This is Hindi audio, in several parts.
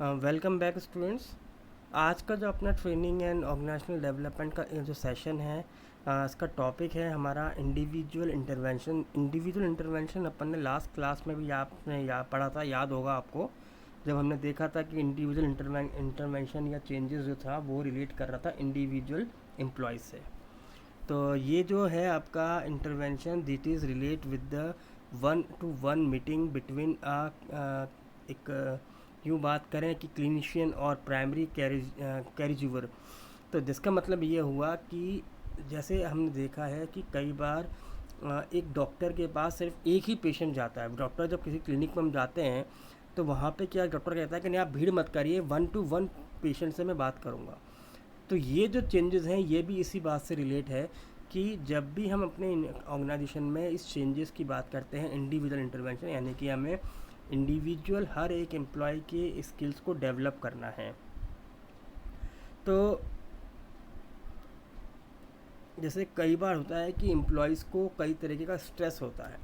Welcome back students. आज का जो अपना ट्रेनिंग एंड ऑर्गेनाइजेशनल डेवलपमेंट का जो सेशन है, इसका टॉपिक है हमारा इंडिविजुअल इंटरवेंशन। इंडिविजुअल इंटरवेंशन अपन ने लास्ट क्लास में भी आपने पढ़ा था, याद होगा आपको, जब हमने देखा था कि इंडिविजुअल इंटरवेंशन या चेंजेस जो था वो रिलेट कर रहा था इंडिविजुअल एम्प्लॉयज़ से। तो ये जो है आपका intervention that is relate with the 1-to-1 meeting between एक यूँ बात करें कि क्लिनिशियन और प्राइमरी कैरिजिवर। तो जिसका मतलब ये हुआ कि जैसे हमने देखा है कि कई बार एक डॉक्टर के पास सिर्फ एक ही पेशेंट जाता है। डॉक्टर जब किसी क्लिनिक में हम जाते हैं तो वहाँ पे क्या डॉक्टर कहता है कि नहीं आप भीड़ मत करिए, 1-to-1 पेशेंट से मैं बात करूँगा। तो ये जो चेंजेस हैं ये भी इसी बात से रिलेट है कि जब भी हम अपने ऑर्गेनाइजेशन में इस चेंजेस की बात करते हैं, इंडिविजुअल इंटरवेंशन, यानी कि हमें इंडिविजुअल हर एक एम्प्लॉय के स्किल्स को डेवलप करना है। तो जैसे कई बार होता है कि एम्प्लॉयज़ को कई तरीके का स्ट्रेस होता है।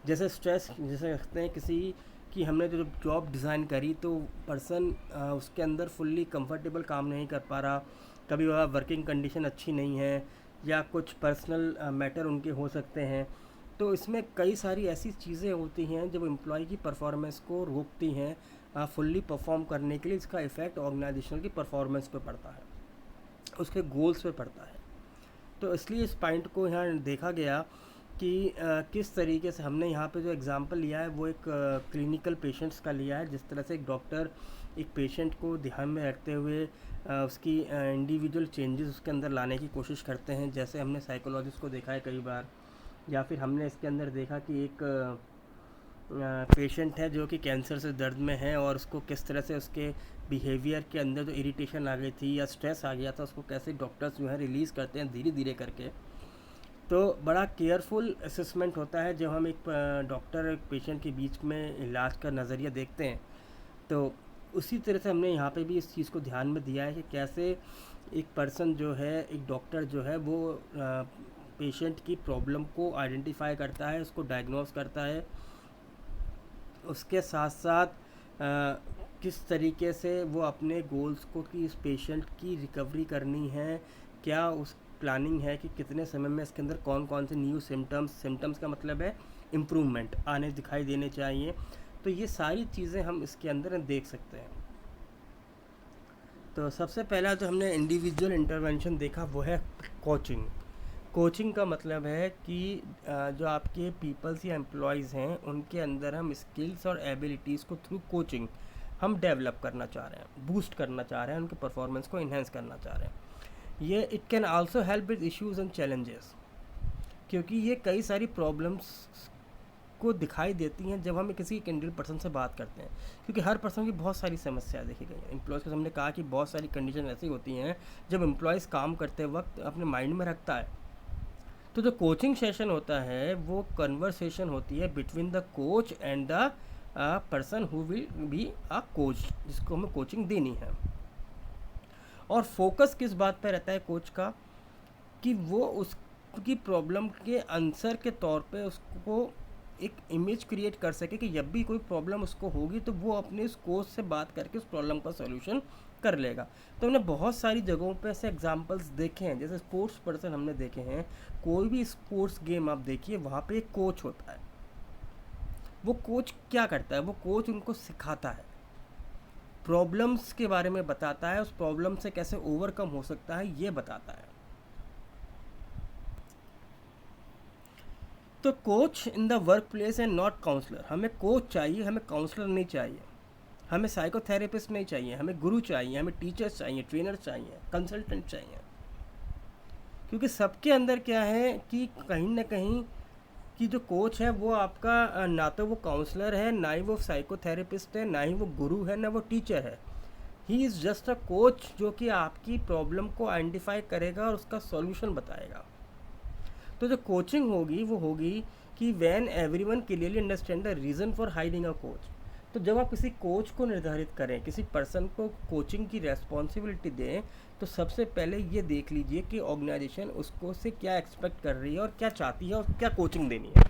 जैसे स्ट्रेस जैसे रखते हैं किसी कि हमने जो जॉब डिज़ाइन करी तो पर्सन उसके अंदर फुल्ली कंफर्टेबल काम नहीं कर पा रहा, कभी वह वर्किंग कंडीशन अच्छी नहीं है या कुछ पर्सनल मैटर उनके हो सकते हैं। तो इसमें कई सारी ऐसी चीज़ें होती हैं जो एम्प्लॉय की परफॉर्मेंस को रोकती हैं फुल्ली परफॉर्म करने के लिए। इसका इफ़ेक्ट ऑर्गेनाइजेशन की परफॉर्मेंस पे पड़ता है, उसके गोल्स पे पड़ता है। तो इसलिए इस पॉइंट को यहाँ देखा गया कि किस तरीके से हमने यहाँ पे जो एग्ज़ाम्पल लिया है वो एक क्लिनिकल पेशेंट्स का लिया है। जिस तरह से एक डॉक्टर एक पेशेंट को ध्यान में रखते हुए उसकी इंडिविजुअल चेंजेस उसके अंदर लाने की कोशिश करते हैं, जैसे हमने साइकोलॉजिस्ट को देखा है कई बार, या फिर हमने इसके अंदर देखा कि एक पेशेंट है जो कि कैंसर से दर्द में है और उसको किस तरह से उसके बिहेवियर के अंदर जो इरिटेशन आ गई थी या स्ट्रेस आ गया था उसको कैसे डॉक्टर्स जो है रिलीज़ करते हैं धीरे धीरे करके। तो बड़ा केयरफुल असेसमेंट होता है जब हम एक डॉक्टर एक पेशेंट के बीच में इलाज का नज़रिया देखते हैं। तो उसी तरह से हमने यहाँ पे भी इस चीज़ को ध्यान में दिया है कि कैसे एक पर्सन जो है, एक डॉक्टर जो है वो पेशेंट की प्रॉब्लम को आइडेंटिफाई करता है, उसको डायग्नोस करता है, उसके साथ साथ किस तरीके से वो अपने गोल्स को कि इस पेशेंट की रिकवरी करनी है, क्या उस प्लानिंग है कि कितने समय में इसके अंदर कौन कौन से न्यू सिम्टम्स का मतलब है इम्प्रूवमेंट आने दिखाई देने चाहिए। तो ये सारी चीज़ें हम इसके अंदर देख सकते हैं। तो सबसे पहला जो हमने इंडिविजुअल इंटरवेंशन देखा वो है कोचिंग। कोचिंग का मतलब है कि जो आपके पीपल्स या एम्प्लॉयज़ हैं उनके अंदर हम स्किल्स और एबिलिटीज़ को थ्रू कोचिंग हम डेवलप करना चाह रहे हैं, बूस्ट करना चाह रहे हैं, उनके परफॉर्मेंस को इन्हेंस करना चाह रहे हैं। ये it can also help with issues and challenges, क्योंकि ये कई सारी प्रॉब्लम्स को दिखाई देती हैं जब हम किसी कैंडिडेट पर्सन से बात करते हैं, क्योंकि हर पर्सन की बहुत सारी समस्या देखी गई है। एम्प्लॉयज़ के हमने कहा कि बहुत सारी कंडीशन ऐसी होती हैं जब एम्प्लॉयज़ काम करते वक्त अपने माइंड में रखता है। तो जो कोचिंग सेशन होता है वो कन्वर्सेशन होती है between the coach and the person who will be a coach, जिसको हमें कोचिंग देनी है। और फोकस किस बात पर रहता है कोच का, कि वो उसकी प्रॉब्लम के आंसर के तौर पे उसको एक इमेज क्रिएट कर सके कि जब भी कोई प्रॉब्लम उसको होगी तो वो अपने उस कोच से बात करके उस प्रॉब्लम का सॉल्यूशन कर लेगा। तो हमने बहुत सारी जगहों पे ऐसे एग्जांपल्स देखे हैं, जैसे स्पोर्ट्स पर्सन हमने देखे हैं, कोई भी स्पोर्ट्स गेम आप देखिए वहाँ पे एक कोच होता है। वो कोच क्या करता है, वो कोच उनको सिखाता है, प्रॉब्लम्स के बारे में बताता है, उस प्रॉब्लम से कैसे ओवरकम हो सकता है ये बताता है। तो coach in the workplace and not counsellor. हमें कोच चाहिए, हमें काउंसलर नहीं चाहिए, हमें साइकोथेरेपिस्ट नहीं चाहिए, हमें गुरु चाहिए, हमें टीचर्स चाहिए, ट्रेनर चाहिए, कंसल्टेंट चाहिए। क्योंकि सबके अंदर क्या है कि कहीं ना कहीं कि जो कोच है वो आपका ना तो वो काउंसलर है, ना ही वो साइकोथेरेपिस्ट है, ना ही वो गुरु है, ना वो टीचर है। He is just a coach जो कि आपकी प्रॉब्लम को आइडेंटिफाई करेगा और उसका सॉल्यूशन बताएगा। तो जो कोचिंग होगी वो होगी कि when everyone clearly understand the reason for hiring a coach. तो जब आप किसी कोच को निर्धारित करें, किसी पर्सन को कोचिंग की रेस्पॉन्सिबिलिटी दें, तो सबसे पहले ये देख लीजिए कि ऑर्गेनाइजेशन उसको से क्या एक्सपेक्ट कर रही है और क्या चाहती है और क्या कोचिंग देनी है।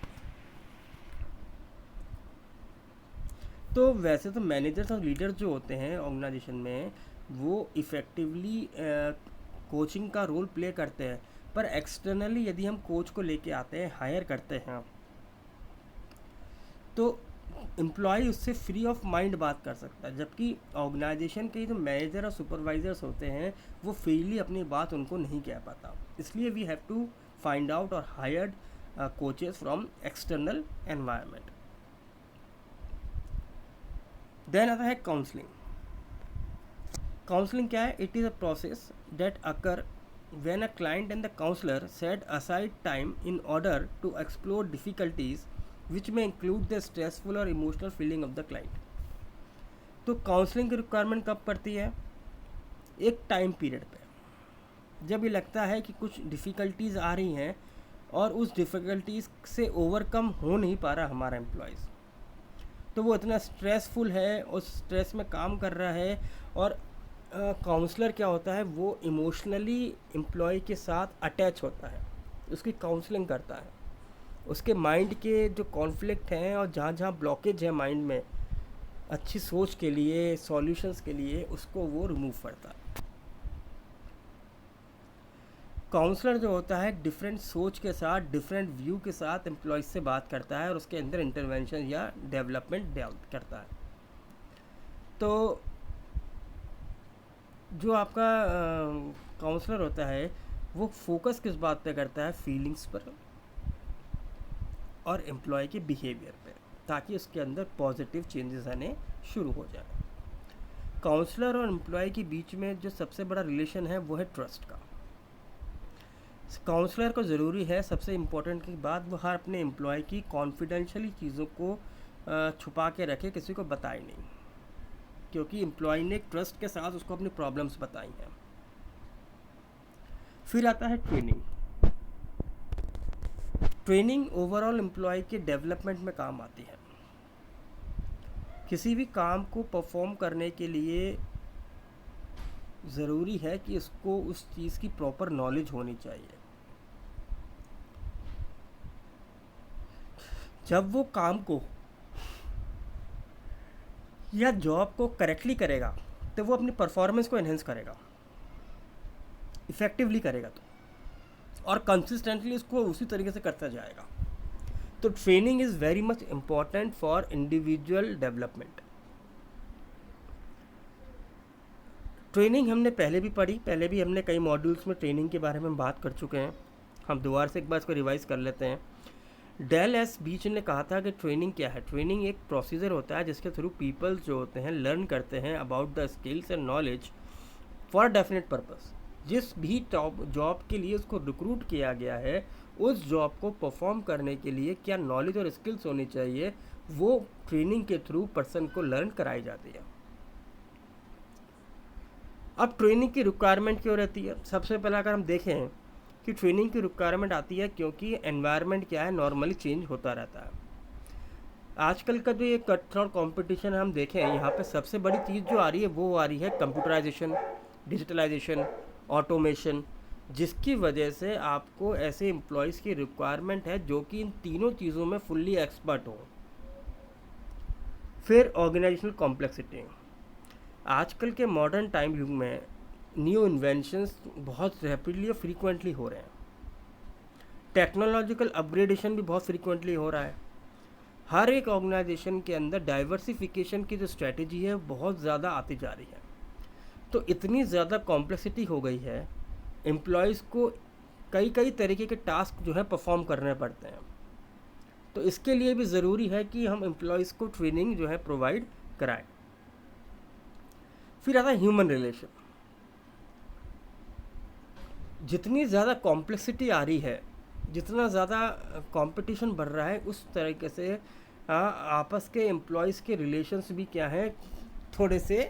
तो वैसे तो मैनेजर्स और लीडर्स जो होते हैं ऑर्गेनाइजेशन में, वो इफ़ेक्टिवली कोचिंग का रोल प्ले करते हैं, पर एक्सटर्नली यदि हम कोच को लेके आते हैं, हायर करते हैं, तो एम्प्लॉय उससे फ्री ऑफ माइंड बात कर सकता है, जबकि ऑर्गेनाइजेशन के जो मैनेजर और सुपरवाइजर्स होते हैं वो फ्रीली अपनी बात उनको नहीं कह पाता। इसलिए we have to find out और hired coaches from external environment. Then आता है काउंसलिंग। काउंसलिंग क्या है? It is a process that occur when a client and the counselor set aside time in order to explore difficulties which may include the stressful or emotional feeling of the client। तो काउंसलिंग की रिक्वायरमेंट कब पड़ती है? एक टाइम पीरियड पे, जब ये लगता है कि कुछ डिफ़िकल्टीज़ आ रही हैं और उस डिफ़िकल्टीज़ से ओवरकम हो नहीं पा रहा हमारा एम्प्लॉयज़, तो वो इतना स्ट्रेसफुल है, उस स्ट्रेस में काम कर रहा है। और काउंसलर क्या होता है? वो इमोशनली एम्प्लॉय के साथ अटैच होता है, उसकी काउंसलिंग करता है, उसके माइंड के जो कॉन्फ्लिक्ट हैं और जहाँ जहाँ ब्लॉकेज है माइंड में, अच्छी सोच के लिए, सॉल्यूशंस के लिए, उसको वो रिमूव करता है। काउंसलर जो होता है डिफरेंट सोच के साथ, डिफरेंट व्यू के साथ एम्प्लॉयज़ से बात करता है और उसके अंदर इंटरवेंशन या डेवलपमेंट करता है। तो जो आपका काउंसलर होता है वो फोकस किस बात पे करता है? फीलिंग्स पर और एम्प्लॉय के बिहेवियर पे, ताकि उसके अंदर पॉजिटिव चेंजेस आने शुरू हो जाए। काउंसलर और एम्प्लॉय के बीच में जो सबसे बड़ा रिलेशन है वो है ट्रस्ट का। काउंसलर को ज़रूरी है, सबसे इम्पोर्टेंट की बात, वो हर अपने एम्प्लॉय की कॉन्फिडेंशियली चीज़ों को छुपा के रखे, किसी को बताए नहीं, क्योंकि एम्प्लॉय ने ट्रस्ट के साथ उसको अपनी प्रॉब्लम्स बताई हैं। फिर आता है ट्रेनिंग। ट्रेनिंग ओवरऑल एम्प्लॉय के डेवलपमेंट में काम आती है। किसी भी काम को परफॉर्म करने के लिए ज़रूरी है कि उसको उस चीज़ की प्रॉपर नॉलेज होनी चाहिए। जब वो काम को या जॉब को करेक्टली करेगा तो वो अपनी परफॉर्मेंस को एनहेंस करेगा, इफ़ेक्टिवली करेगा, तो और कंसिस्टेंटली उसको उसी तरीके से करता जाएगा। तो training is very much important for individual development. Training हमने पहले भी पढ़ी, पहले भी हमने कई मॉड्यूल्स में ट्रेनिंग के बारे में बात कर चुके हैं। हम दोबारा से एक बार इसको रिवाइज कर लेते हैं। डेल एस बीच ने कहा था कि ट्रेनिंग क्या है? ट्रेनिंग एक प्रोसीजर होता है जिसके थ्रू पीपल्स जो होते हैं लर्न करते हैं about the skills and knowledge for definite purpose. जिस भी टॉप जॉब के लिए उसको रिक्रूट किया गया है, उस जॉब को परफॉर्म करने के लिए क्या नॉलेज और स्किल्स होनी चाहिए, वो ट्रेनिंग के थ्रू पर्सन को लर्न कराई जाती है। अब ट्रेनिंग की रिक्वायरमेंट क्यों रहती है? सबसे पहले अगर हम देखें कि ट्रेनिंग की रिक्वायरमेंट आती है क्योंकि एनवायरनमेंट क्या है, नॉर्मली चेंज होता रहता है। आजकल का जो ये कट थ्रोट कॉम्पिटिशन हम देखें, यहाँ पे सबसे बड़ी चीज़ जो आ रही है वो आ रही है कंप्यूटराइजेशन, डिजिटलाइजेशन, ऑटोमेशन, जिसकी वजह से आपको ऐसे एम्प्लॉयज़ की रिक्वायरमेंट है जो कि इन तीनों चीज़ों में फुल्ली एक्सपर्ट हो। फिर ऑर्गेनाइजेशनल कॉम्प्लेक्सिटी। आजकल के मॉडर्न टाइम युग में न्यू इन्वेंशंस बहुत रैपिडली और फ्रीक्वेंटली हो रहे हैं। टेक्नोलॉजिकल अपग्रेडेशन भी बहुत फ्रीक्वेंटली हो रहा है। हर एक ऑर्गेनाइजेशन के अंदर डाइवर्सिफिकेशन की जो स्ट्रेटजी है बहुत ज़्यादा आती जा रही है। तो इतनी ज़्यादा कॉम्प्लेक्सिटी हो गई है, एम्प्लॉयज़ को कई कई तरीके के टास्क जो है परफॉर्म करने पड़ते हैं। तो इसके लिए भी ज़रूरी है कि हम एम्प्लॉयज़ को ट्रेनिंग जो है प्रोवाइड कराएं। फिर आता है ह्यूमन रिलेशन। जितनी ज़्यादा कॉम्प्लेक्सिटी आ रही है, जितना ज़्यादा कंपटीशन बढ़ रहा है, उस तरीके से आपस के एम्प्लॉयज़ के रिलेशंस भी क्या हैं, थोड़े से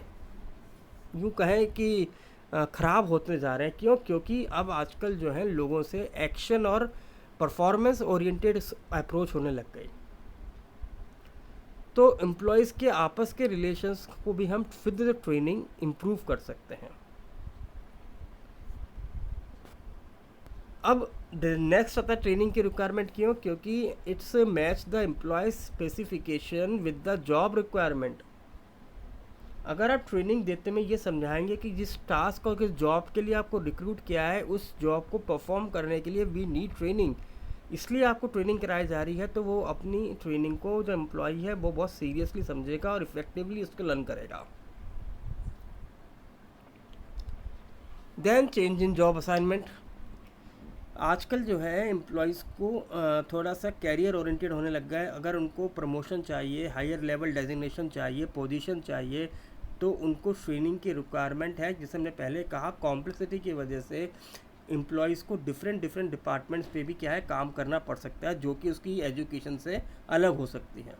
यूँ कहें कि ख़राब होते जा रहे हैं। क्यों? क्योंकि अब आजकल जो है लोगों से एक्शन और परफॉर्मेंस ओरिएंटेड अप्रोच होने लग गई। तो एम्प्लॉयज़ के आपस के रिलेशंस को भी हम विद द ट्रेनिंग इम्प्रूव कर सकते हैं। अब नेक्स्ट आता है ट्रेनिंग की रिक्वायरमेंट। क्यों? क्योंकि it's match the employ specification with the job requirement. अगर आप ट्रेनिंग देते में ये समझाएंगे कि जिस टास्क और किस जॉब के लिए आपको रिक्रूट किया है, उस जॉब को परफॉर्म करने के लिए वी नीड ट्रेनिंग, इसलिए आपको ट्रेनिंग कराई जा रही है, तो वो अपनी ट्रेनिंग को जो एम्प्लॉय है वो बहुत सीरियसली समझेगा और इफेक्टिवली उसको लर्न करेगा। Then change in job assignment. आजकल जो है एम्प्लॉयज़ को थोड़ा सा कैरियर ओरिएंटेड होने लग गया है। अगर उनको प्रमोशन चाहिए, हायर लेवल डेजिग्नेशन चाहिए, पोजीशन चाहिए, तो उनको ट्रेनिंग की रिक्वायरमेंट है। जैसे हमने पहले कहा, कॉम्प्लेक्सिटी की वजह से एम्प्लॉयज़ को डिफरेंट डिफरेंट डिपार्टमेंट्स पे भी क्या है काम करना पड़ सकता है, जो कि उसकी एजुकेशन से अलग हो सकती है।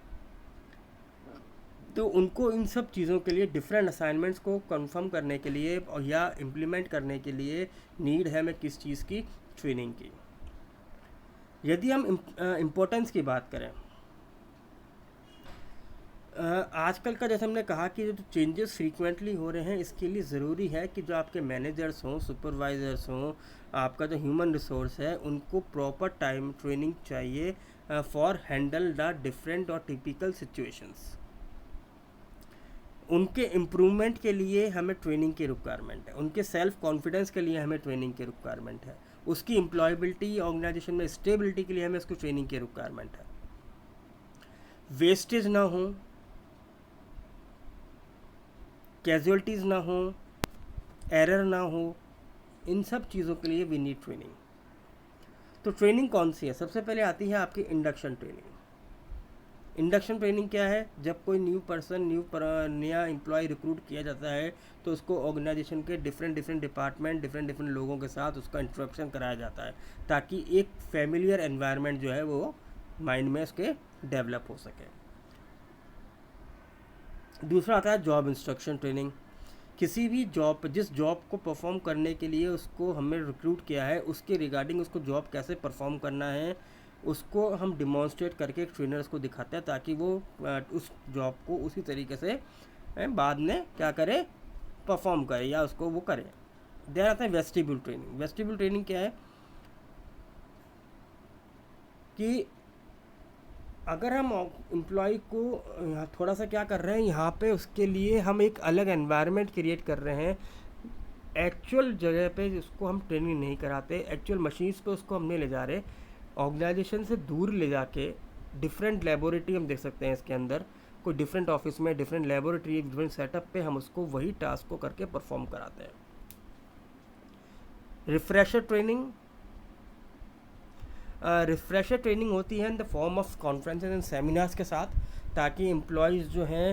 तो उनको इन सब चीज़ों के लिए, डिफरेंट असाइनमेंट्स को कंफर्म करने के लिए और या इम्प्लीमेंट करने के लिए नीड है हमें किस चीज़ की? ट्रेनिंग की। यदि हम इम्पोर्टेंस की बात करें, आजकल का जैसे हमने कहा कि जो चेंजेस फ्रीक्वेंटली हो रहे हैं, इसके लिए ज़रूरी है कि जो आपके मैनेजर्स हों, सुपरवाइज़र्स हों, आपका जो ह्यूमन रिसोर्स है, उनको प्रॉपर टाइम ट्रेनिंग चाहिए फॉर हैंडल द डिफरेंट और टिपिकल सिचुएशंस। उनके इम्प्रूवमेंट के लिए हमें ट्रेनिंग की रिक्वायरमेंट है, उनके सेल्फ कॉन्फिडेंस के लिए हमें ट्रेनिंग की रिक्वायरमेंट है, उसकी एम्प्लॉयबिलिटी, ऑर्गेनाइजेशन में स्टेबिलिटी के लिए हमें उसको ट्रेनिंग की रिक्वायरमेंट है। वेस्टेज ना हो, कैजुअलिटीज़ ना हो, एरर ना हो, इन सब चीज़ों के लिए वी नीड ट्रेनिंग। तो ट्रेनिंग कौन सी है? सबसे पहले आती है आपकी इंडक्शन ट्रेनिंग। इंडक्शन ट्रेनिंग क्या है? जब कोई नया एम्प्लॉय रिक्रूट किया जाता है, तो उसको ऑर्गेनाइजेशन के डिफरेंट डिपार्टमेंट, डिफरेंट लोगों के साथ उसका इंट्रोडक्शन कराया जाता है, ताकि एक फैमिलियर एनवायरनमेंट जो है वो माइंड में उसके डेवलप हो सके। दूसरा आता है जॉब इंस्ट्रक्शन ट्रेनिंग। किसी भी जॉब, जिस जॉब को परफॉर्म करने के लिए उसको हमने रिक्रूट किया है, उसके रिगार्डिंग उसको जॉब कैसे परफॉर्म करना है, उसको हम डिमॉन्स्ट्रेट करके ट्रेनर्स को दिखाते हैं, ताकि वो उस जॉब को उसी तरीके से बाद में क्या करे, परफॉर्म करे या उसको वो करे। देन आता है वेस्टिब्यूल ट्रेनिंग। वेस्टिब्यूल ट्रेनिंग क्या है कि अगर हम एम्प्लॉय को थोड़ा सा क्या कर रहे हैं, यहाँ पे उसके लिए हम एक अलग एनवायरनमेंट क्रिएट कर रहे हैं। एक्चुअल जगह पे उसको हम ट्रेनिंग नहीं कराते, एक्चुअल मशीन्स पे उसको हम नहीं ले जा रहे, ऑर्गेनाइजेशन से दूर ले जाके डिफरेंट लेबोरेटरी हम देख सकते हैं इसके अंदर, कोई डिफरेंट ऑफिस में, डिफरेंट लेबोरेटरी, डिफरेंट सेटअप पे हम उसको वही टास्क को करके परफॉर्म कराते हैं। Refresher training. रिफ्रेशर ट्रेनिंग होती है in the form of conferences and seminars के साथ, ताकि एम्प्लॉयज़ जो हैं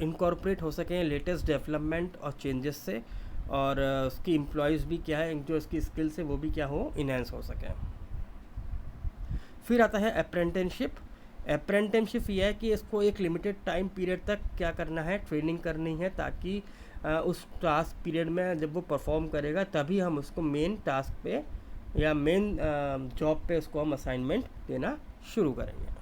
इनकॉर्पोरेट हो सकें लेटेस्ट डेवलपमेंट और चेंजेस से, और उसकी एम्प्लॉयज़ भी क्या है, जो इसकी स्किल्स है वो भी क्या हो, इनहेंस हो सकें। फिर आता है अप्रेंटिसशिप। अप्रेंटिसशिप ये है कि इसको एक लिमिटेड टाइम पीरियड तक क्या करना है, ट्रेनिंग करनी है, ताकि उस टास्क पीरियड में जब वो परफॉर्म करेगा, तभी हम उसको मेन टास्क पे या मेन जॉब पे उसको हम असाइनमेंट देना शुरू करेंगे।